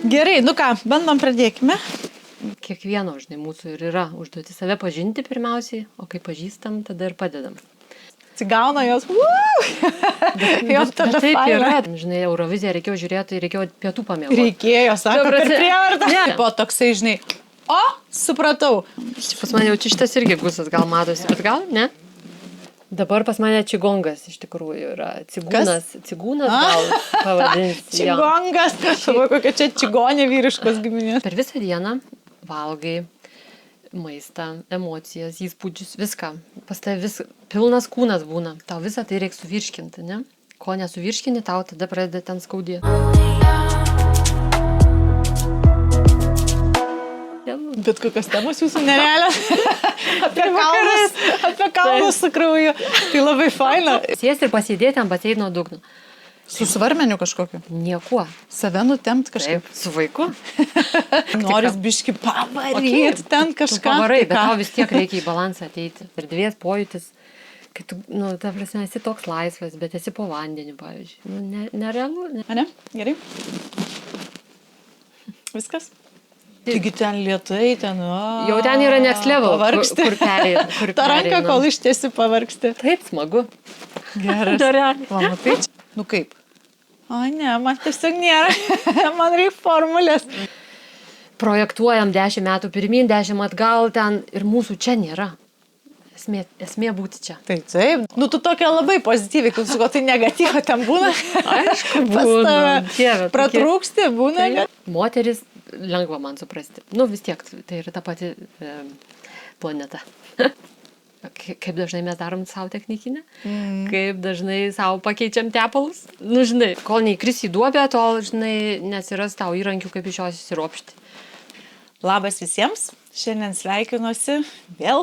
Gerai, nu ką, bandom pradėkime. Kiekvieno, žinai, mūsų ir yra užduoti save pažinti pirmiausiai, o kai pažįstam, tada ir padedam. Atsigauna jos. Jos tada taip faina. yra. Žinai, Euroviziją reikėjo žiūrėti, reikėjo pietų pamiegoti. Reikėjo, sako, Ta per prasme, prievartą. ne. Po toksai, žinai, o, supratau. Pas mane jau čia šitas irgi gusas gal matosi, bet gal ne? Dabar pas mane čigongas iš tikrųjų yra. Cigūnas gal pavadinsi. jo. Čigongas. Savo kokia čia čigonė vyriškos giminės. Per visą dieną valgai maistą, emocijas, įspūdžius, viską. Pas tave pilnas kūnas būna. Tau visą tai reikia suvirškinti, ne? Ko nesuvirškini, tau tada pradeda ten skaudėti. Bet kokios temos jūsų nerealios. Apie kalnus su krauju. Tai labai faina. Sėsti ir pasėdėti ant baseino dugno. Su svarmeniu kažkokiu. Niekuo. Save nutempt kažkaip. Taip, su vaiku. Noris biški pavaryti ten Tu kažką. pavarai, Tai bet ką? tau vis tiek reikia į balansą ateiti. Erdvės pojūtis. Kai tu, ta prasme, esi toks laisvas, bet esi po vandeniu, pavyzdžiui. Nerealu. Ne. Ane? Gerai. Viskas? Taigi ten lietai, ten... Jau ten yra next level, Pavargsti. kur pereina. Ta ranka, kol ištiesi pavargsti. Taip, smagu. Geras. Nerealiai. Va, matai čia? Nu kaip? O ne, man tiesiog nėra. Man reikia formulės. Projektuojam 10 metų pirmin, 10 atgal ten ir mūsų čia nėra. Esmė būti čia. Tai taip. Nu, tu tokia labai pozityviai, kai su ko tai negatyvo ten būna. Aišku, Pas būna. tave Dieve, pratrūksti, būna. Tai moteris lengva man suprasti. Nu, vis tiek, tai yra ta pati planeta. Kaip dažnai mes darom savo technikinę, kaip dažnai savo pakeičiam tepalus. Nu, žinai, kol neįkris į duobę, tol, žinai, nesiras tau įrankių, kaip iš jos įsiropšti. Labas visiems. Šiandien sveikinuosi vėl.